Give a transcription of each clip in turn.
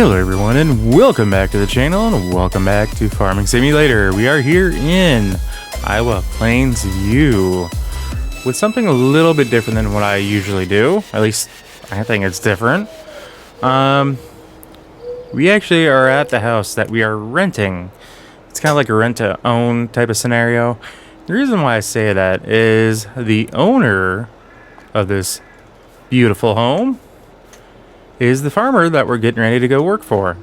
Hello everyone and welcome back to the channel and welcome back to Farming Simulator. We are here in Iowa Plains U with something a little bit different than what I usually do. At least I think it's different. We actually are at the house that we are renting. It's kind of like a rent-to-own type of scenario. The reason why I say that is the owner of this beautiful home is the farmer that we're getting ready to go work for.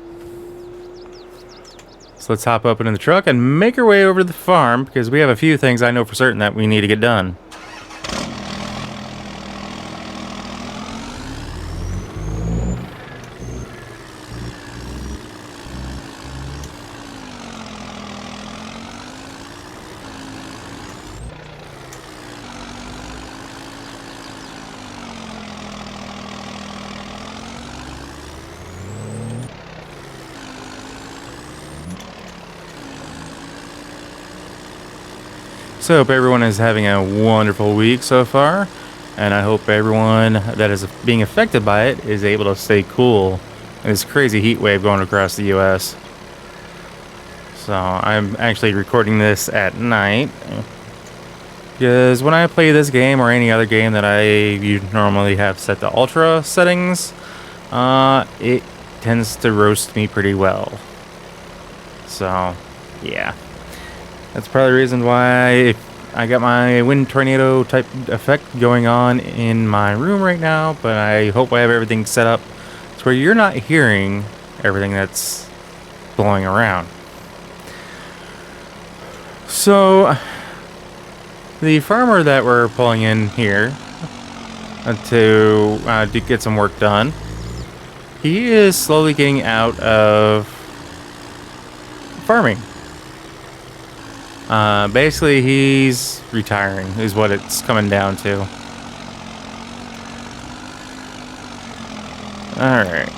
So let's hop up into the truck and make our way over to the farm because we have a few things I know for certain that we need to get done. So I hope everyone is having a wonderful week so far, and I hope everyone that is being affected by it is able to stay cool in this crazy heat wave going across the US. So I'm actually recording this at night because when I play this game or any other game that I normally have set to ultra settings, it tends to roast me pretty well. So yeah. That's probably the reason why I got my wind tornado type effect going on in my room right now, but I hope I have everything set up to where you're not hearing everything that's blowing around. So, the farmer that we're pulling in here to get some work done, he is slowly getting out of farming. Basically, he's retiring, is what it's coming down to. Alright.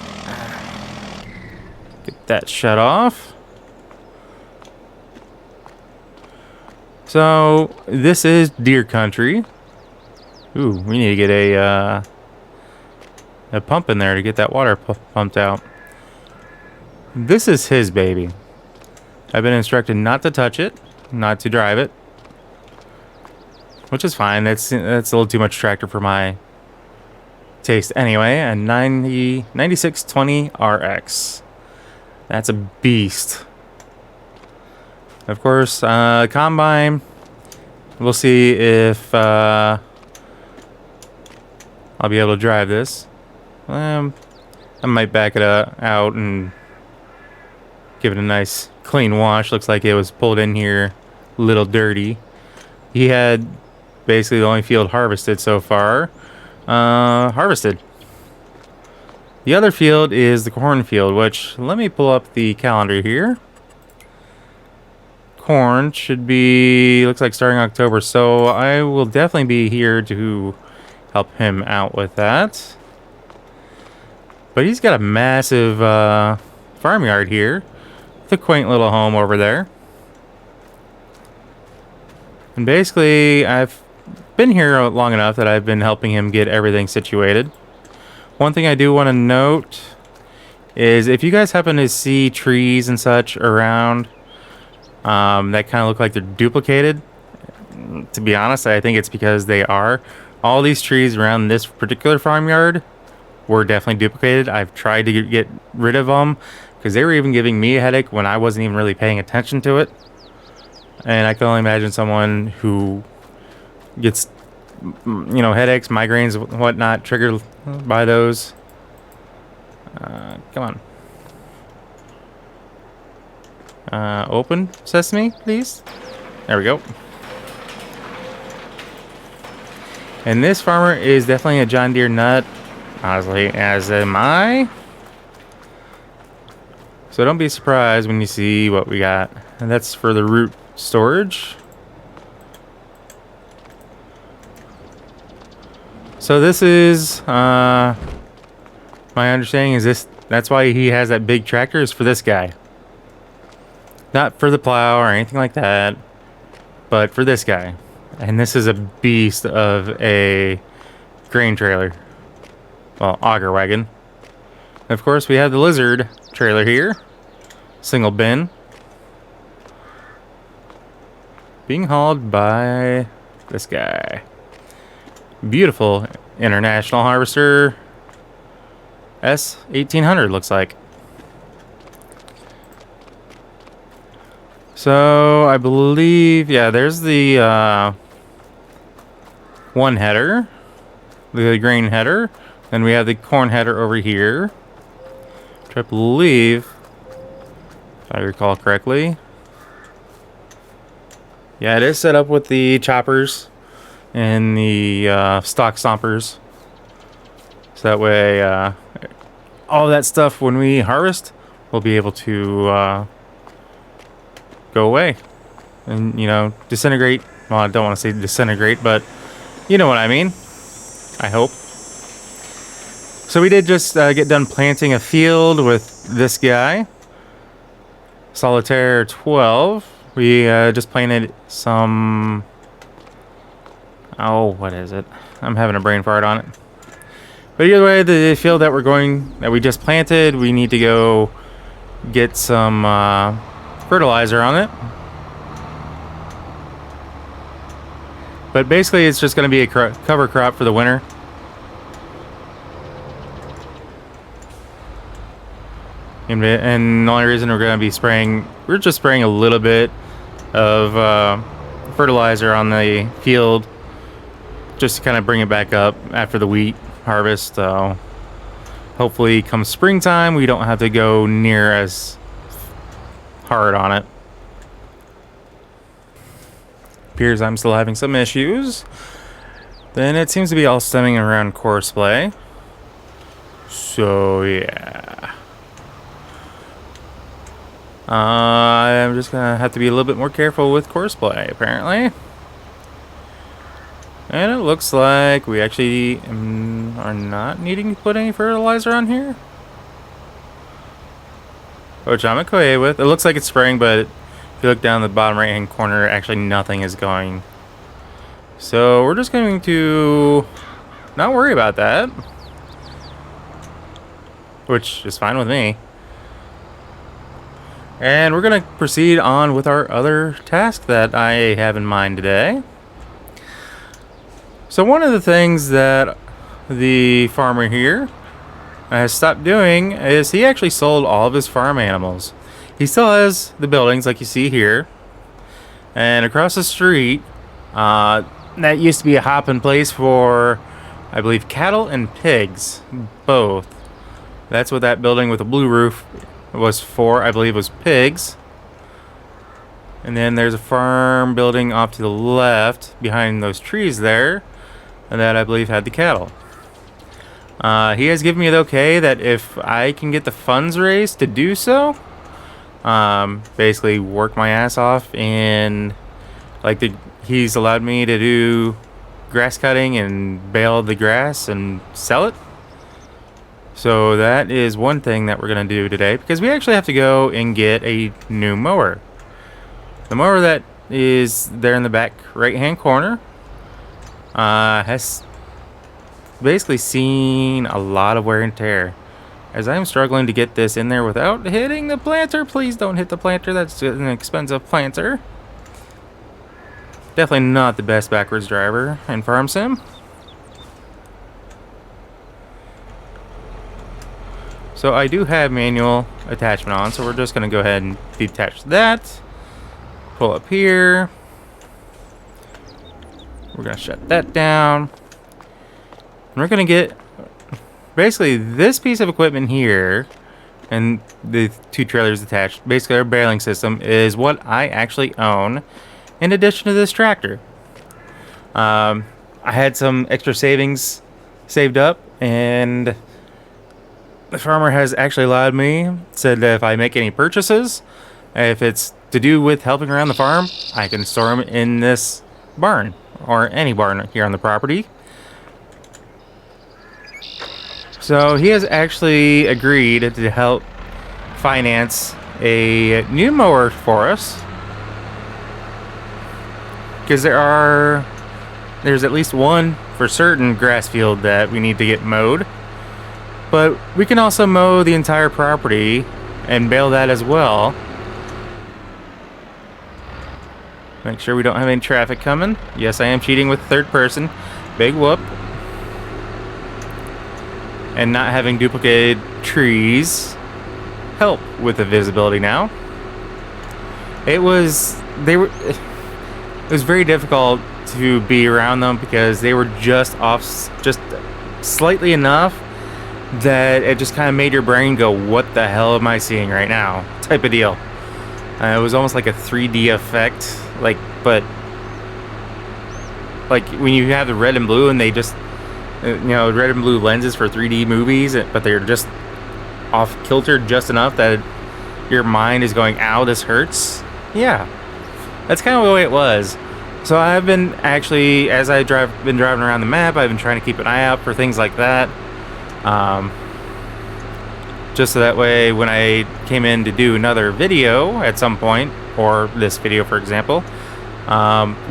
Get that shut off. So, this is deer country. Ooh, we need to get a pump in there to get that water pumped out. This is his baby. I've been instructed not to touch it. Not to drive it, which is fine. That's a little too much tractor for my taste anyway. And 9620 RX, that's a beast. Of course, combine, we'll see if I'll be able to drive this. I might back it out and give it a nice clean wash. Looks like it was pulled in here a little dirty. He had basically the only field harvested so far. Harvested. The other field is the corn field, which, let me pull up the calendar here. Corn should be, looks like starting October, so I will definitely be here to help him out with that. But he's got a massive farmyard here. The quaint little home over there. And basically, I've been here long enough that I've been helping him get everything situated. One thing I do want to note is if you guys happen to see trees and such around that kind of look like they're duplicated, to be honest, I think it's because they are. All these trees around this particular farmyard were definitely duplicated. I've tried to get rid of them because they were even giving me a headache when I wasn't even really paying attention to it. And I can only imagine someone who gets, headaches, migraines, whatnot, triggered by those. Come on. Open sesame, please. There we go. And this farmer is definitely a John Deere nut, honestly, as am I. So don't be surprised when you see what we got. And that's for the root storage. So this is, my understanding is that's why he has that big tractor, is for this guy. Not for the plow or anything like that, but for this guy. And this is a beast of a grain trailer. Well, auger wagon. And of course, we have the lizard trailer here. Single bin. Being hauled by this guy. Beautiful International Harvester S1800 looks like. So I believe, yeah, there's the one header, the grain header, and we have the corn header over here, which I believe, if I recall correctly, yeah, it is set up with the choppers and the stock stompers, so that way all that stuff when we harvest will be able to go away and, you know, disintegrate. Well, I don't want to say disintegrate, but you know what I mean, I hope. So we did just get done planting a field with this guy, Solitaire 12. We just planted some, oh, what is it? I'm having a brain fart on it. But either way, the field that we just planted, we need to go get some fertilizer on it. But basically it's just going to be a cover crop for the winter. And the only reason we're going to be spraying, we're just spraying a little bit of fertilizer on the field just to kind of bring it back up after the wheat harvest. So hopefully come springtime we don't have to go near as hard on it. Appears I'm still having some issues. Then it seems to be all stemming around courseplay. So yeah, I'm just gonna have to be a little bit more careful with courseplay apparently. And it looks like we actually are not needing to put any fertilizer on here, which I'm okay with. It looks like it's spraying, but if you look down the bottom right hand corner, actually nothing is going. So we're just going to not worry about that, which is fine with me. And we're going to proceed on with our other task that I have in mind today. So one of the things that the farmer here has stopped doing is he actually sold all of his farm animals. He still has the buildings like you see here, and across the street that used to be a hopping place for, I believe, cattle and pigs both. That's what that building with the blue roof was for. I believe it was pigs. And then there's a farm building off to the left behind those trees there, and that I believe had the cattle. He has given me the okay that if I can get the funds raised to do so, basically work my ass off, and like he's allowed me to do grass cutting and bale the grass and sell it. So that is one thing that we're going to do today, because we actually have to go and get a new mower. The mower that is there in the back right hand corner has basically seen a lot of wear and tear, as I'm struggling to get this in there without hitting the planter. Please don't hit the planter. That's an expensive planter. Definitely not the best backwards driver in Farm Sim. So I do have manual attachment on, so we're just going to go ahead and detach that. Pull up here. We're going to shut that down. And we're going to get basically this piece of equipment here and the two trailers attached. Basically our baling system is what I actually own in addition to this tractor. I had some extra savings saved up, and the farmer has actually allowed me, said that if I make any purchases, if it's to do with helping around the farm, I can store them in this barn or any barn here on the property. So he has actually agreed to help finance a new mower for us, because there's at least one for certain grass field that we need to get mowed, but we can also mow the entire property and bale that as well. Make sure we don't have any traffic coming. Yes, I am cheating with third person. Big whoop. And not having duplicated trees help with the visibility now. It was very difficult to be around them because they were just off just slightly enough that it just kind of made your brain go, what the hell am I seeing right now, type of deal. It was almost like a 3D effect, but when you have the red and blue and they just red and blue lenses for 3D movies, but they're just off kilter just enough that your mind is going, ow, this hurts. Yeah, that's kind of the way it was. So I've been actually, as I've been driving around the map, I've been trying to keep an eye out for things like that. Just so that way when I came in to do another video at some point, or this video for example,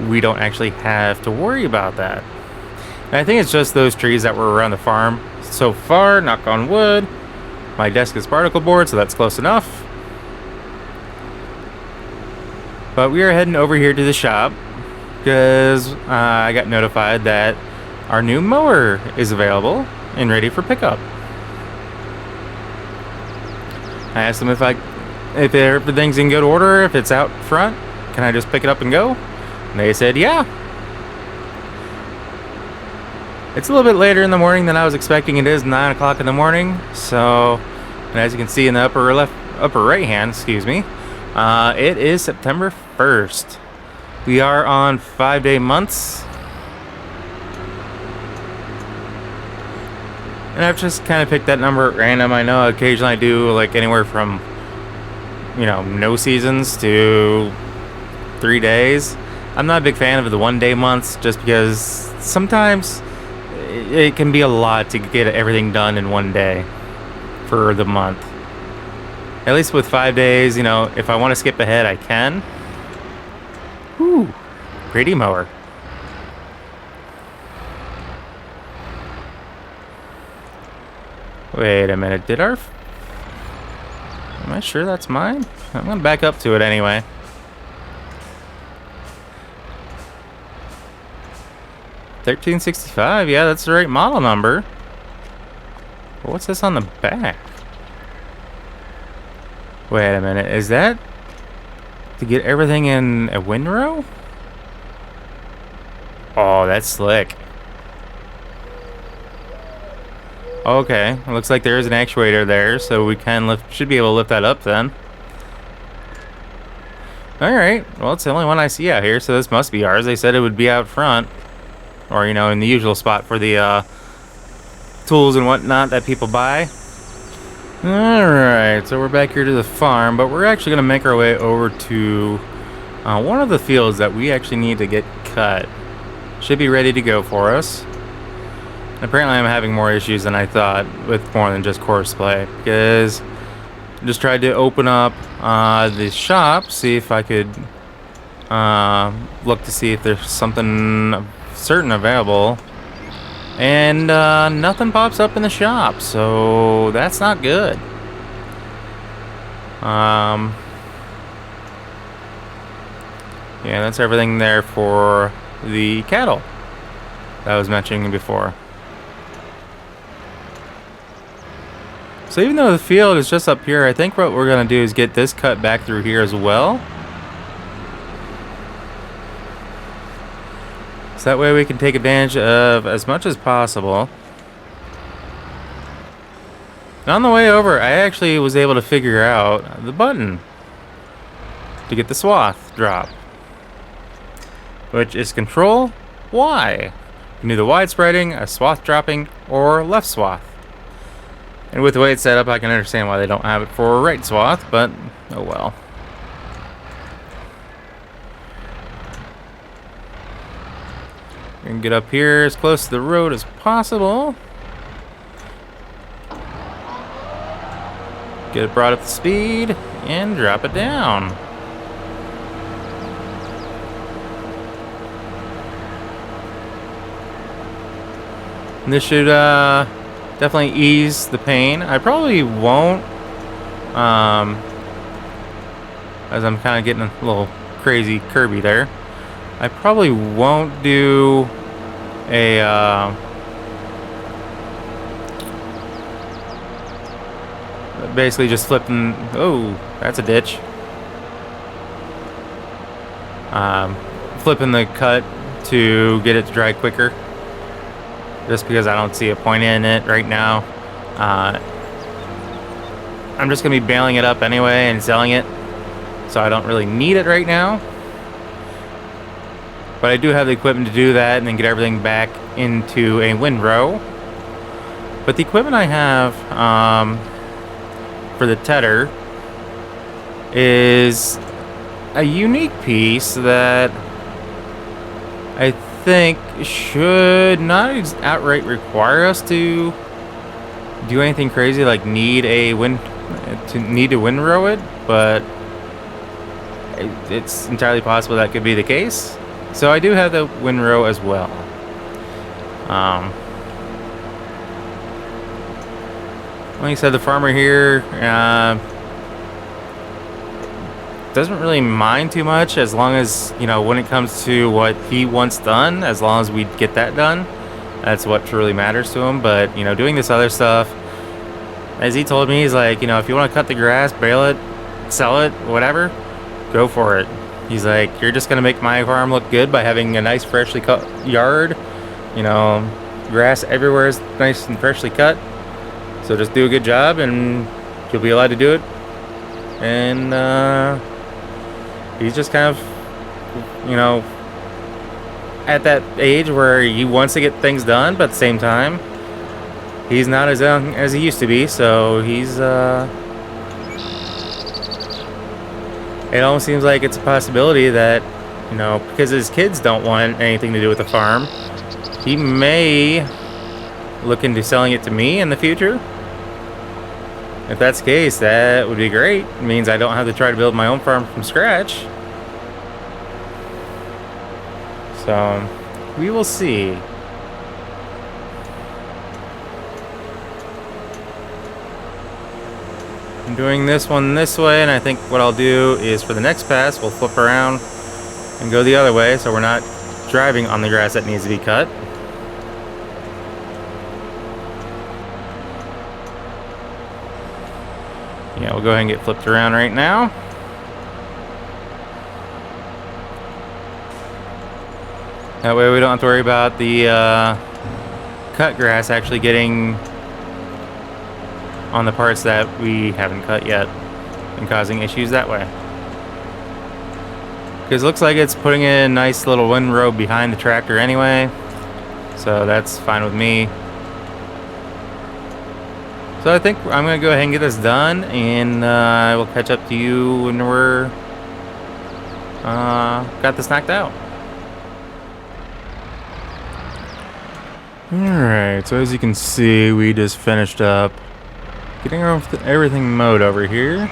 we don't actually have to worry about that. And I think it's just those trees that were around the farm so far, knock on wood. My desk is particle board, so that's close enough. But we are heading over here to the shop because I got notified that our new mower is available and ready for pickup. I asked them if everything's in good order, if it's out front, can I just pick it up and go? And they said, yeah. It's a little bit later in the morning than I was expecting. It is 9 o'clock in the morning. So, and as you can see in the upper right hand, excuse me, it is September 1st. We are on 5-day months. And I've just kind of picked that number at random. I know occasionally I do anywhere from, no seasons to 3 days. I'm not a big fan of the 1-day months just because sometimes it can be a lot to get everything done in 1 day for the month. At least with 5 days, if I want to skip ahead, I can. Whew, pretty mower. Wait a minute, am I sure that's mine? I'm gonna back up to it anyway. $1365, yeah, that's the right model number. But what's this on the back? Wait a minute, is that to get everything in a windrow? Oh, that's slick. Okay, it looks like there is an actuator there, so we should be able to lift that up then. Alright, well, it's the only one I see out here, so this must be ours. They said it would be out front, or, in the usual spot for the tools and whatnot that people buy. Alright, so we're back here to the farm, but we're actually going to make our way over to one of the fields that we actually need to get cut. Should be ready to go for us. Apparently I'm having more issues than I thought with more than just courseplay, because I just tried to open up the shop, see if I could look to see if there's something certain available, and nothing pops up in the shop, so that's not good. Yeah, that's everything there for the cattle that I was mentioning before. So even though the field is just up here, I think what we're going to do is get this cut back through here as well. So that way we can take advantage of as much as possible. And on the way over, I actually was able to figure out the button to get the swath drop, which is Control Y. You can do the wide spreading, a swath dropping, or left swath. And with the way it's set up, I can understand why they don't have it for right swath, but oh well. And get up here as close to the road as possible. Get it brought up to speed and drop it down. And this should definitely ease the pain. I probably won't as I'm kind of getting a little crazy Kirby there. I probably won't do a basically just flipping. Oh, that's a ditch. Flipping the cut to get it to dry quicker, just because I don't see a point in it right now. I'm just gonna be baling it up anyway and selling it, so I don't really need it right now. But I do have the equipment to do that and then get everything back into a windrow. But the equipment I have for the tedder is a unique piece that I think should not outright require us to do anything crazy like need to windrow it, but it's entirely possible that could be the case. So I do have the windrow as well. Like I said, the farmer here doesn't really mind too much, as long as, you know, when it comes to what he wants done, as long as we get that done, that's what truly matters to him. But, you know, doing this other stuff, as he told me, he's like, you know, if you want to cut the grass, bale it, sell it, whatever, go for it. He's like, you're just gonna make my farm look good by having a nice freshly cut yard, you know, grass everywhere is nice and freshly cut, so just do a good job and you'll be allowed to do it. And he's just kind of, you know, at that age where he wants to get things done, but at the same time he's not as young as he used to be, so he's it almost seems like it's a possibility that, you know, because his kids don't want anything to do with the farm, he may look into selling it to me in the future. If that's the case, that would be great. It means I don't have to try to build my own farm from scratch. So, we will see. I'm doing this one this way, and I think what I'll do is for the next pass, we'll flip around and go the other way, so we're not driving on the grass that needs to be cut. Yeah, we'll go ahead and get flipped around right now. That way we don't have to worry about the cut grass actually getting on the parts that we haven't cut yet and causing issues that way. Because it looks like it's putting in a nice little windrow behind the tractor anyway, so that's fine with me. So I think I'm going to go ahead and get this done, and I will catch up to you when we're got this knocked out. Alright, so as you can see, we just finished up getting everything mowed over here.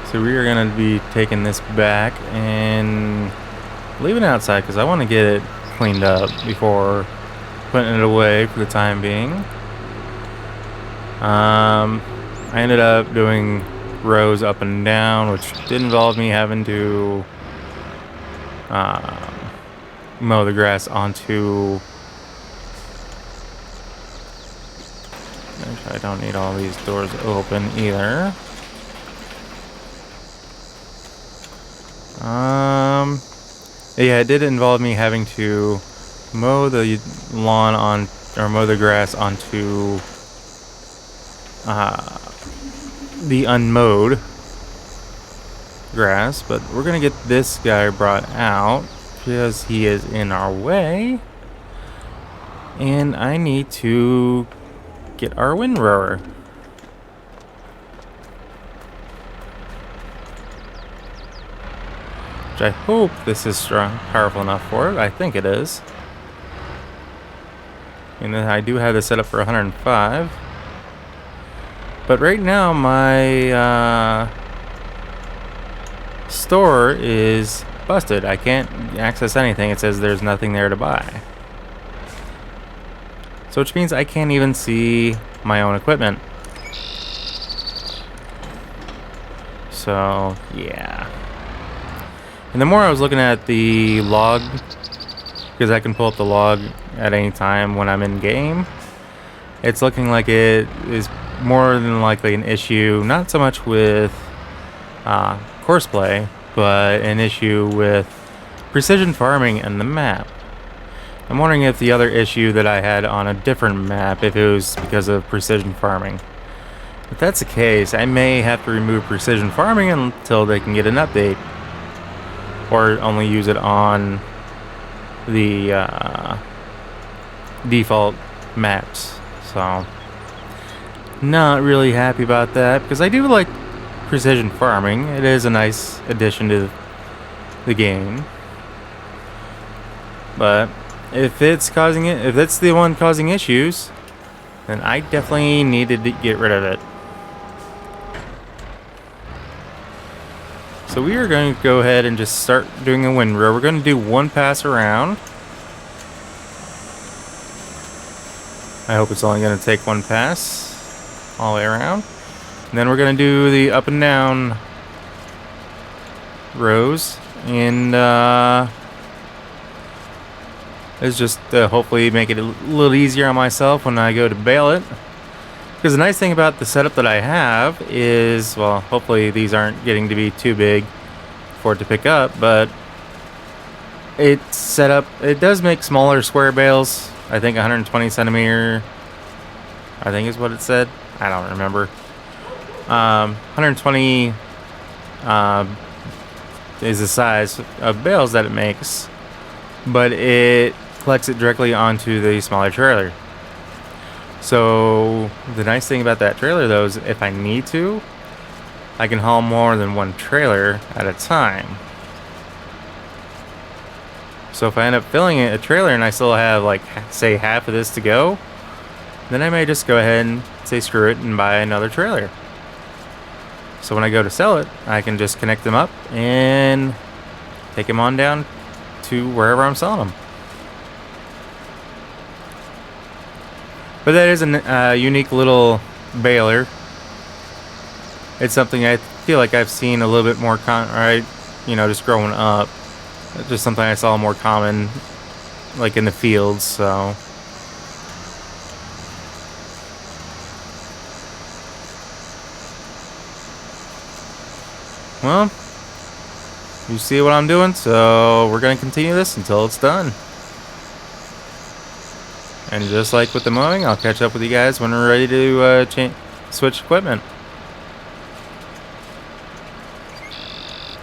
So we are going to be taking this back and leaving it outside because I want to get it cleaned up before putting it away for the time being. I ended up doing rows up and down, which did involve me having to mow the grass onto. I don't need all these doors open either. Yeah, it did involve me having to mow the lawn on, or mow the grass onto the unmowed grass, but we're gonna get this guy brought out because he is in our way, and I need to get our windrower. Which I hope this is strong, powerful enough for it. I think it is. And then I do have this set up for 105. But right now my store is busted. I can't access anything. It says there's nothing there to buy. So which means I can't even see my own equipment. So yeah. And the more I was looking at the log, because I can pull up the log at any time when I'm in game, it's looking like it is more than likely an issue, not so much with courseplay, but an issue with precision farming and the map. I'm wondering if the other issue that I had on a different map, if it was because of precision farming. If that's the case, I may have to remove precision farming until they can get an update, or only use it on the default maps. So not really happy about that, because I do like precision farming. It is a nice addition to the game. But if it's the one causing issues, then I definitely needed to get rid of it. So we are going to go ahead and just start doing a windrow. We're going to do one pass around. I hope it's only going to take one pass all the way around. And then we're going to do the up and down rows. And it's just hopefully make it a little easier on myself when I go to bale it. Because the nice thing about the setup that I have is, well, hopefully these aren't getting to be too big for it to pick up, but it's set up, it does make smaller square bales. I think 120 centimeter, I think is what it said. I don't remember. 120 is the size of bales that it makes, but it collects it directly onto the smaller trailer. So the nice thing about that trailer though is if I need to, I can haul more than one trailer at a time. So if I end up filling a trailer and I still have, like, say half of this to go, then I may just go ahead and say screw it and buy another trailer. So when I go to sell it, I can just connect them up and take them on down to wherever I'm selling them. But that is a unique little baler. It's something I feel like I've seen a little bit more just growing up. It's just something I saw more common, like in the fields, so. Well, you see what I'm doing, so we're going to continue this until it's done. And just like with the mowing, I'll catch up with you guys when we're ready to switch equipment.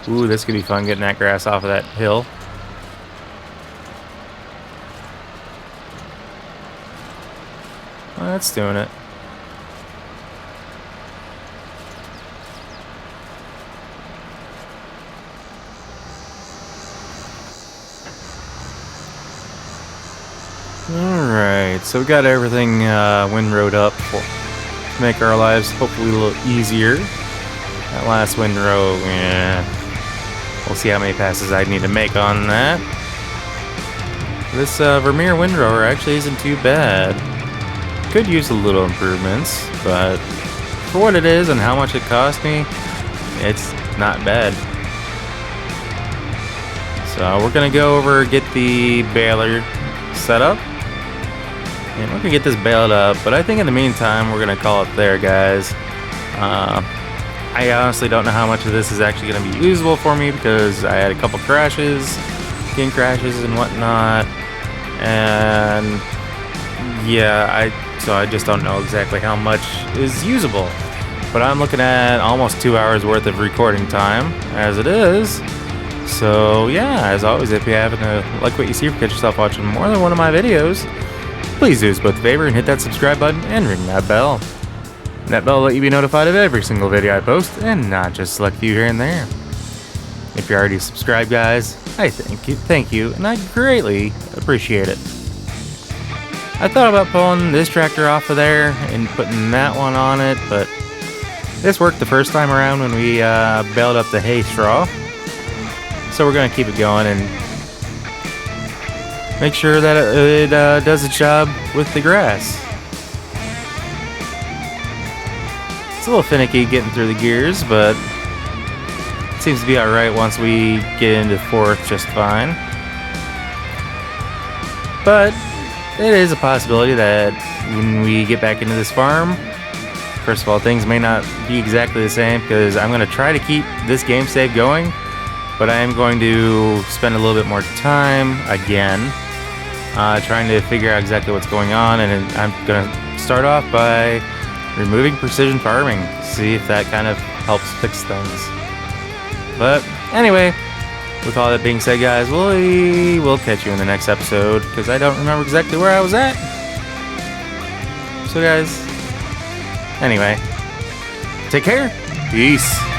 Ooh, this could be fun, getting that grass off of that hill. Well, that's doing it. Alright, so we got everything windrowed up to make our lives hopefully a little easier. That last windrow, yeah. We'll see how many passes I need to make on that. This Vermeer windrower actually isn't too bad. Could use a little improvements, but for what it is and how much it cost me, it's not bad. So we're gonna go over, get the baler set up, and we're gonna get this baled up. But I think in the meantime, we're gonna call it there, guys. I honestly don't know how much of this is actually going to be usable for me because I had a couple crashes, skin crashes and whatnot, and yeah, so I just don't know exactly how much is usable. But I'm looking at almost 2 hours worth of recording time as it is. So yeah, as always, if you happen to like what you see or catch yourself watching more than one of my videos, please do us both a favor and hit that subscribe button and ring that bell. That bell will let you be notified of every single video I post, and not just select a few here and there. If you're already subscribed, guys, I thank you, and I greatly appreciate it. I thought about pulling this tractor off of there and putting that one on it, but this worked the first time around when we baled up the hay straw. So we're going to keep it going and make sure that it does its job with the grass. It's a little finicky getting through the gears, but seems to be alright once we get into 4th just fine. But it is a possibility that when we get back into this farm, first of all, things may not be exactly the same because I'm going to try to keep this game save going, but I am going to spend a little bit more time again trying to figure out exactly what's going on, and I'm going to start off by removing precision farming, see if that kind of helps fix things. But anyway, with all that being said, guys, we'll catch you in the next episode because I don't remember exactly where I was at. So guys, anyway, take care. Peace.